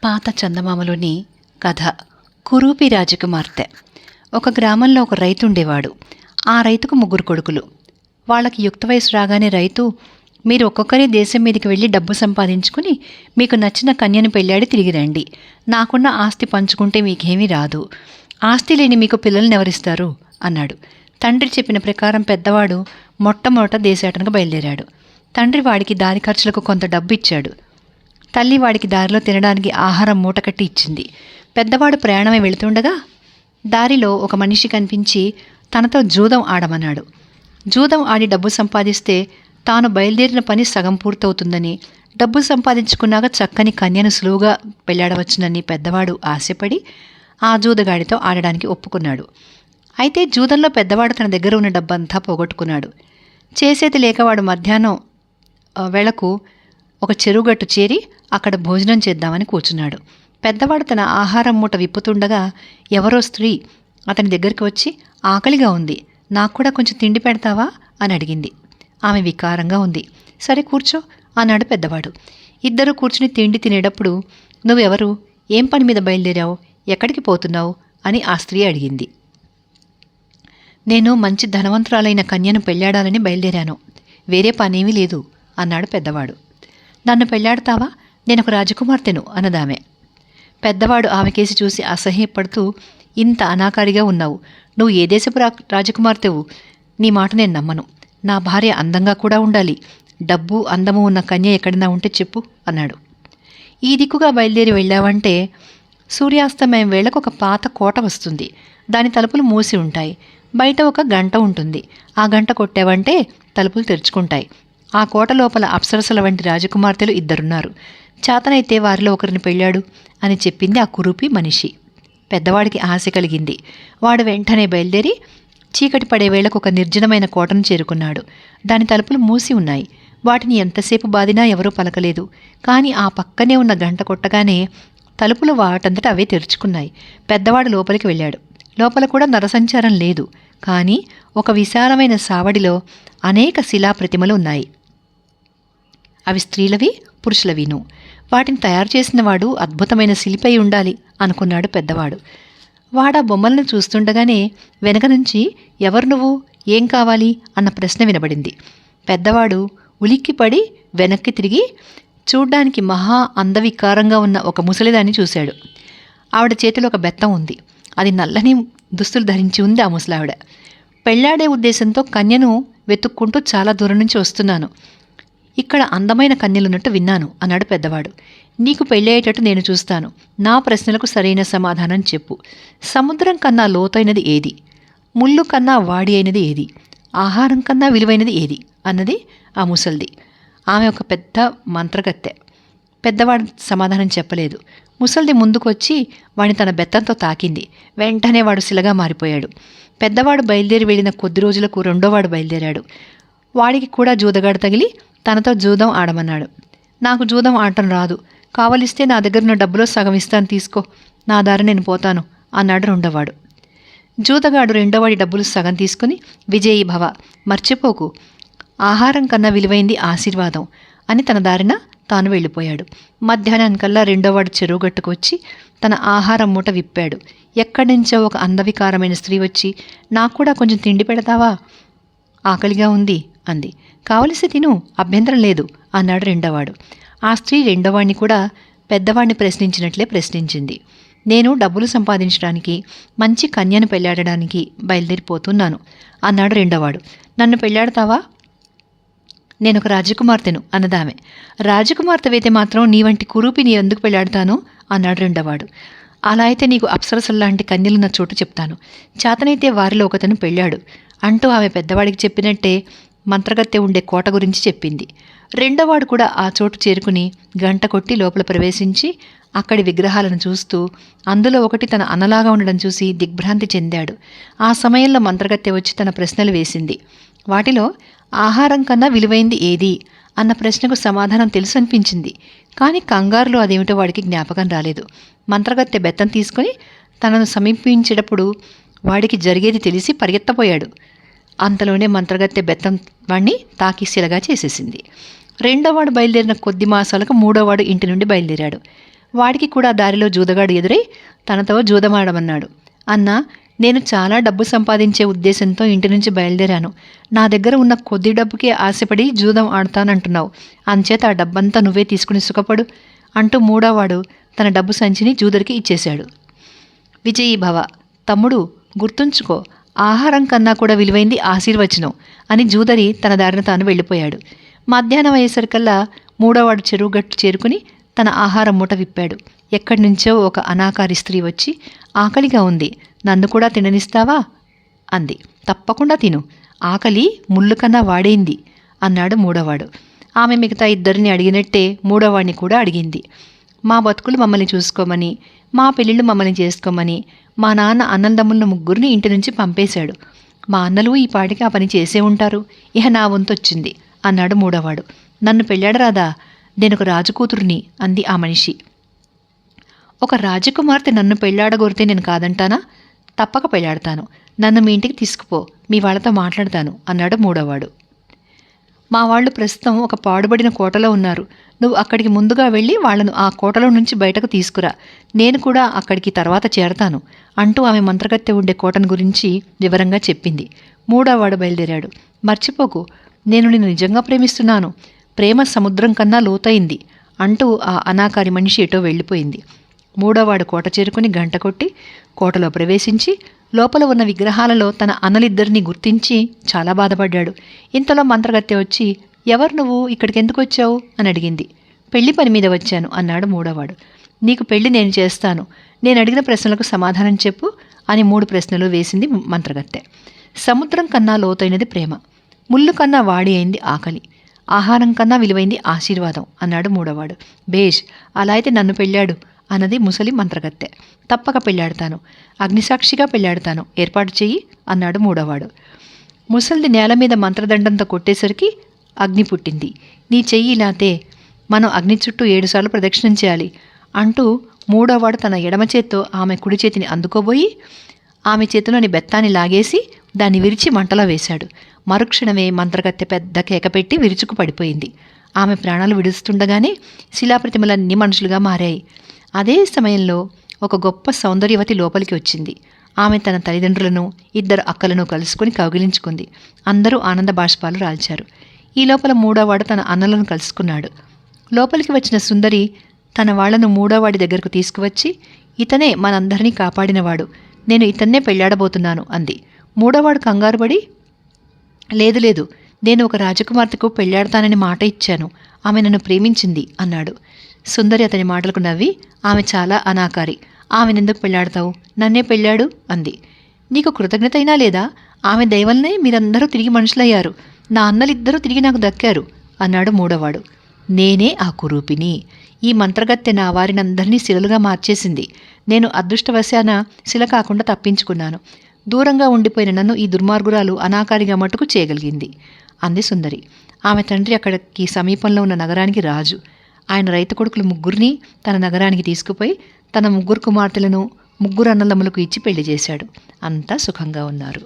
పాత చందమామలోని కథ కురూపి రాజకుమార్తె. ఒక గ్రామంలో ఒక రైతు ఉండేవాడు. ఆ రైతుకు 3 కొడుకులు. వాళ్ళకి యుక్త వయసు రాగానే రైతు, మీరు ఒక్కొక్కరే దేశం మీదకి వెళ్ళి డబ్బు సంపాదించుకుని మీకు నచ్చిన కన్యను పెళ్ళాడి తిరిగి రండి. నాకున్న ఆస్తి పంచుకుంటే మీకేమీ రాదు. ఆస్తి లేని మీకు పిల్లల్ని ఎవరిస్తారు అన్నాడు. తండ్రి చెప్పిన ప్రకారం పెద్దవాడు మొట్టమొదట దేశాటనకు బయలుదేరాడు. తండ్రి వాడికి దారి ఖర్చులకు కొంత డబ్బు ఇచ్చాడు. తల్లి వాడికి దారిలో తినడానికి ఆహారం మూటకట్టి ఇచ్చింది. పెద్దవాడు ప్రయాణమై వెళుతుండగా దారిలో ఒక మనిషి కనిపించి తనతో జూదం ఆడమన్నాడు. జూదం ఆడి డబ్బు సంపాదిస్తే తాను బయలుదేరిన పని సగం పూర్తవుతుందని, డబ్బు సంపాదించుకున్నాక చక్కని కన్యను సులువుగా పెళ్ళాడవచ్చునని పెద్దవాడు ఆశపడి ఆ జూదగాడితో ఆడడానికి ఒప్పుకున్నాడు. అయితే జూదంలో పెద్దవాడు తన దగ్గర ఉన్న డబ్బంతా పోగొట్టుకున్నాడు. చేసేది లేక వాడు మధ్యాహ్నం వేళకు ఒక చెరువుగట్టు చేరి అక్కడ భోజనం చేద్దామని కూర్చున్నాడు. పెద్దవాడు తన ఆహారం మూట విప్పుతుండగా ఎవరో స్త్రీ అతని దగ్గరికి వచ్చి, ఆకలిగా ఉంది, నాకు కూడా కొంచెం తిండి పెడతావా అని అడిగింది. ఆమె వికారంగా ఉంది. సరే కూర్చో అన్నాడు పెద్దవాడు. ఇద్దరు కూర్చుని తిండి తినేటప్పుడు, నువ్వెవరు, ఏం పని మీద బయలుదేరావు, ఎక్కడికి పోతున్నావు అని ఆ స్త్రీ అడిగింది. నేను మంచి ధనవంతురాలైన కన్యను పెళ్ళాడాలని బయలుదేరాను, వేరే పనేమీ లేదు అన్నాడు పెద్దవాడు. నన్ను పెళ్ళాడతావా, నేనొక రాజకుమార్తెను అన్నదామె. పెద్దవాడు ఆమెకేసి చూసి అసహ్యపడుతూ, ఇంత అనాకారిగా ఉన్నావు, నువ్వు ఏ దేశపు రాజకుమార్తెవు, నీ మాట నేను నమ్మను. నా భార్య అందంగా కూడా ఉండాలి, డబ్బు అందము ఉన్న కన్య ఎక్కడైనా ఉంటే చెప్పు అన్నాడు. ఈ దిక్కుగా బయలుదేరి వెళ్ళావంటే సూర్యాస్తమయం వేళకు ఒక పాత కోట వస్తుంది. దాని తలుపులు మూసి ఉంటాయి. బయట ఒక గంట ఉంటుంది. ఆ గంట కొట్టావంటే తలుపులు తెరుచుకుంటాయి. ఆ కోట లోపల అప్సరసల వంటి రాజకుమార్తెలు 2 ఉన్నారు. చేతనైతే వారిలో ఒకరిని పెళ్ళాడు అని చెప్పింది ఆ కురూపి మనిషి. పెద్దవాడికి ఆశ కలిగింది. వాడు వెంటనే బయలుదేరి చీకటి పడే వేళకు ఒక నిర్జనమైన కోటను చేరుకున్నాడు. దాని తలుపులు మూసి ఉన్నాయి. వాటిని ఎంతసేపు బాదినా ఎవరూ పలకలేదు. కానీ ఆ పక్కనే ఉన్న గంట కొట్టగానే తలుపులు వాటంతట అవే తెరుచుకున్నాయి. పెద్దవాడు లోపలికి వెళ్ళాడు. లోపల కూడా నరసంచారం లేదు. కానీ ఒక విశాలమైన సావడిలో అనేక శిలాప్రతిమలు ఉన్నాయి. అవి స్త్రీలవి, పురుషులవిను. వాటిని తయారు చేసిన వాడు అద్భుతమైన శిల్పై ఉండాలి అనుకున్నాడు పెద్దవాడు. వాడా బొమ్మలను చూస్తుండగానే వెనక నుంచి, ఎవరు నువ్వు, ఏం కావాలి అన్న ప్రశ్న వినబడింది. పెద్దవాడు ఉలిక్కిపడి వెనక్కి తిరిగి చూడ్డానికి మహా అందవికారంగా ఉన్న ఒక ముసలిదాన్ని చూశాడు. ఆవిడ చేతిలో ఒక బెత్తం ఉంది. అది నల్లని దుస్తులు ధరించి ఉంది. ఆ ముసలావిడ పెళ్ళాడే ఉద్దేశంతో కన్యను వెతుక్కుంటూ చాలా దూరం నుంచి వస్తున్నాను. ఇక్కడ అందమైన కన్యలున్నట్టు విన్నాను అన్నాడు పెద్దవాడు. నీకు పెళ్ళయ్యేటట్టు నేను చూస్తాను. నా ప్రశ్నలకు సరైన సమాధానం చెప్పు. సముద్రం కన్నా లోతైనది ఏది, ముళ్ళు కన్నా వాడి అయినది ఏది, ఆహారం కన్నా విలువైనది ఏది అన్నది ఆ ముసల్ది. ఆమె ఒక పెద్ద మంత్రగత్తె. పెద్దవాడు సమాధానం చెప్పలేదు. ముసల్ది ముందుకొచ్చి వాడిని తన బెత్తంతో తాకింది. వెంటనే వాడు శిలగా మారిపోయాడు. పెద్దవాడు బయలుదేరి వెళ్ళిన కొద్ది రోజులకు రెండోవాడు బయలుదేరాడు. వాడికి కూడా జూదగాడు తగిలి తనతో జూదం ఆడమన్నాడు. నాకు జూదం ఆడటం రాదు, కావలిస్తే నా దగ్గరున్న డబ్బులో సగం ఇస్తాను, తీసుకో, నా దారి నేను పోతాను అన్నాడు రెండోవాడు. జూదగాడు రెండోవాడి డబ్బులు సగం తీసుకుని, విజయీ భవ, మర్చిపోకు, ఆహారం కన్నా విలువైంది ఆశీర్వాదం అని తన దారిన తాను వెళ్ళిపోయాడు. మధ్యాహ్నానికల్లా రెండోవాడు చెరువుగట్టుకు వచ్చి తన ఆహారం మూట విప్పాడు. ఎక్కడి నుంచో ఒక అందవికారమైన స్త్రీ వచ్చి, నాకు కూడా కొంచెం తిండి పెడతావా, ఆకలిగా ఉంది అంది. కావలసి తిను, అభ్యంతరం లేదు అన్నాడు రెండోవాడు. ఆ స్త్రీ రెండోవాడిని కూడా పెద్దవాడిని ప్రశ్నించినట్లే ప్రశ్నించింది. నేను డబ్బులు సంపాదించడానికి, మంచి కన్యను పెళ్ళాడడానికి బయలుదేరిపోతున్నాను అన్నాడు రెండోవాడు. నన్ను పెళ్ళాడతావా, నేనొక రాజకుమార్తెను అన్నదామె. రాజకుమార్తెవైతే మాత్రం నీ వంటి కురూపిని ఎందుకు పెళ్ళాడతాను అన్నాడు రెండోవాడు. అలా అయితే నీకు అప్సరసల్లాంటి కన్యలున్న చోటు చెప్తాను, చేతనైతే వారిలో ఒకతను పెళ్ళాడు అంటూ ఆమె పెద్దవాడికి చెప్పినట్టే మంత్రగత్తె ఉండే కోట గురించి చెప్పింది. రెండోవాడు కూడా ఆ చోటు చేరుకుని గంట కొట్టి లోపల ప్రవేశించి అక్కడి విగ్రహాలను చూస్తూ అందులో ఒకటి తన అన్నలాగా ఉండడం చూసి దిగ్భ్రాంతి చెందాడు. ఆ సమయంలో మంత్రగత్తె వచ్చి తన ప్రశ్నలు వేసింది. వాటిలో ఆహారం కన్నా విలువైంది ఏది అన్న ప్రశ్నకు సమాధానం తెలుసు అనిపించింది. కానీ కంగారులో అదేమిటో వాడికి జ్ఞాపకం రాలేదు. మంత్రగత్తె బెత్తం తీసుకుని తనను సమీపించేటప్పుడు వాడికి జరిగేది తెలిసి పరిగెత్తపోయాడు. అంతలోనే మంత్రగత్తె బెత్తం వాణ్ణి తాకి శిలగా చేసేసింది. రెండోవాడు బయలుదేరిన కొద్ది మాసాలకు మూడోవాడు ఇంటి నుండి బయలుదేరాడు. వాడికి కూడా దారిలో జూదగాడు ఎదురై తనతో జూదమాడమన్నాడు. అన్నా, నేను చాలా డబ్బు సంపాదించే ఉద్దేశంతో ఇంటి నుంచి బయలుదేరాను. నా దగ్గర ఉన్న కొద్ది డబ్బుకే ఆశపడి జూదం ఆడతానంటున్నావు. అంచేత ఆ డబ్బంతా నువ్వే తీసుకుని సుఖపడు అంటూ మూడోవాడు తన డబ్బు సంచిని జూదరికి ఇచ్చేశాడు. విజయీ భవ. తమ్ముడు, గుర్తుంచుకో, ఆహారం కన్నా కూడా విలువైంది ఆశీర్వచనం అని జూదరి తన దారిన తాను వెళ్ళిపోయాడు. మధ్యాహ్నం అయ్యేసరికల్లా మూడోవాడు చెరువుగట్టు చేరుకుని తన ఆహారం మూట విప్పాడు. ఎక్కడి నుంచో ఒక అనాకారి స్త్రీ వచ్చి, ఆకలిగా ఉంది, నన్ను కూడా తిననిస్తావా అంది. తప్పకుండా తిను, ఆకలి ముళ్ళు కన్నా వాడైంది అన్నాడు మూడోవాడు. ఆమె మిగతా ఇద్దరిని అడిగినట్టే మూడోవాడిని కూడా అడిగింది. మా బతుకులు మమ్మల్ని చూసుకోమని, మా పెళ్ళిళ్ళు మమ్మల్ని చేసుకోమని మా నాన్న అన్నదమ్ములను ముగ్గురిని ఇంటి నుంచి పంపేశాడు. మా అన్నలు ఈ పాటికి ఆ పని చేసే ఉంటారు. ఇహ నా వంతొచ్చింది అన్నాడు మూడోవాడు. నన్ను పెళ్ళాడరాదా, నేనొక రాజుకూతురిని అంది ఆ మనిషి. ఒక రాజకుమార్తె నన్ను పెళ్ళాడగోరితే నేను కాదంటానా? తప్పక పెళ్ళాడతాను. నన్ను మీ ఇంటికి తీసుకుపో, మీ వాళ్ళతో మాట్లాడతాను అన్నాడు మూడోవాడు. మా వాళ్ళు ప్రస్తుతం ఒక పాడుబడిన కోటలో ఉన్నారు. నువ్వు అక్కడికి ముందుగా వెళ్ళి వాళ్లను ఆ కోటలో నుంచి బయటకు తీసుకురా. నేను కూడా అక్కడికి తర్వాత చేరతాను అంటూ ఆమె మంత్రగత్తె ఉండే కోటను గురించి వివరంగా చెప్పింది. మూడోవాడు బయలుదేరాడు. మర్చిపోకు, నేను నిన్ను నిజంగా ప్రేమిస్తున్నాను. ప్రేమ సముద్రం కన్నా లోతైంది అంటూ ఆ అనాకారి మనిషి ఎటో వెళ్ళిపోయింది. మూడోవాడు కోట చేరుకుని గంట కొట్టి కోటలో ప్రవేశించి లోపల ఉన్న విగ్రహాలలో తన అన్నలిద్దరినీ గుర్తించి చాలా బాధపడ్డాడు. ఇంతలో మంత్రగత్తె వచ్చి, ఎవరు నువ్వు, ఇక్కడికి ఎందుకు వచ్చావు అని అడిగింది. పెళ్లి పని మీద వచ్చాను అన్నాడు మూడోవాడు. నీకు పెళ్లి నేను చేస్తాను, నేను అడిగిన ప్రశ్నలకు సమాధానం చెప్పు అని 3 ప్రశ్నలు వేసింది మంత్రగత్తె. సముద్రం కన్నా లోతైనది ప్రేమ, ముళ్ళు కన్నా వాడి అయింది ఆకలి, ఆహారం కన్నా విలువైంది ఆశీర్వాదం అన్నాడు మూడోవాడు. బేష్, అలా అయితే నన్ను పెళ్ళాడు అన్నది ముసలి మంత్రగత్తె. తప్పక పెళ్ళాడతాను, అగ్నిసాక్షిగా పెళ్ళాడతాను, ఏర్పాటు చెయ్యి అన్నాడు మూడోవాడు. ముసలిది నేల మీద మంత్రదండంతో కొట్టేసరికి అగ్ని పుట్టింది. నీ చెయ్యి ఇలాతే, మనం అగ్ని చుట్టూ 7 సార్లు ప్రదక్షిణం చేయాలి అంటూ మూడోవాడు తన ఎడమ చేత్తో ఆమె కుడి చేతిని అందుకోబోయి ఆమె చేతిలోని బెత్తాన్ని లాగేసి దాన్ని విరిచి మంటలో వేశాడు. మరుక్షణమే మంత్రగత్తె పెద్ద కేకపెట్టి విరుచుకు పడిపోయింది. ఆమె ప్రాణాలు విడుస్తుండగానే శిలాప్రతిమలన్నీ మనుషులుగా మారాయి. అదే సమయంలో ఒక గొప్ప సౌందర్యవతి లోపలికి వచ్చింది. ఆమె తన తల్లిదండ్రులను 2 అక్కలను కలుసుకుని కౌగిలించుకుంది. అందరూ ఆనంద బాష్పాలు రాల్చారు. ఈ లోపల మూడోవాడు తన అన్నలను కలుసుకున్నాడు. లోపలికి వచ్చిన సుందరి తన వాళ్లను మూడోవాడి దగ్గరకు తీసుకువచ్చి, ఇతనే మనందరినీ కాపాడినవాడు, నేను ఇతన్నే పెళ్ళాడబోతున్నాను అంది. మూడోవాడు కంగారుపడి, లేదు లేదు, నేను ఒక రాజకుమార్తెకు పెళ్ళాడతానని మాట ఇచ్చాను, ఆమె నన్ను ప్రేమించింది అన్నాడు. సుందరి అతని మాటలకు నవ్వి, ఆమె చాలా అనాకారి, ఆమెనెందుకు పెళ్ళాడతావు, నన్నే పెళ్ళాడు అంది. నీకు కృతజ్ఞత అయినా లేదా, ఆమె దయవల్లనే మీరందరూ తిరిగి మనుషులయ్యారు, నా అన్నలిద్దరూ తిరిగి నాకు దక్కారు అన్నాడు మూడోవాడు. నేనే ఆ కురూపిని, ఈ మంత్రగత్తె నా వారినందరినీ శిలలుగా మార్చేసింది. నేను అదృష్టవశాన శిల కాకుండా తప్పించుకున్నాను. దూరంగా ఉండిపోయిన నన్ను ఈ దుర్మార్గురాలు అనాకారిగా మట్టుకు చేయగలిగింది అంది సుందరి. ఆమె తండ్రి అక్కడికి సమీపంలో ఉన్న నగరానికి రాజు. ఆయన రైతు కొడుకులు 3 తన నగరానికి తీసుకుపోయి తన 3 కుమార్తెలను 3 అన్నదమ్ములకు ఇచ్చి పెళ్లి చేశాడు. అంతా సుఖంగా ఉన్నారు.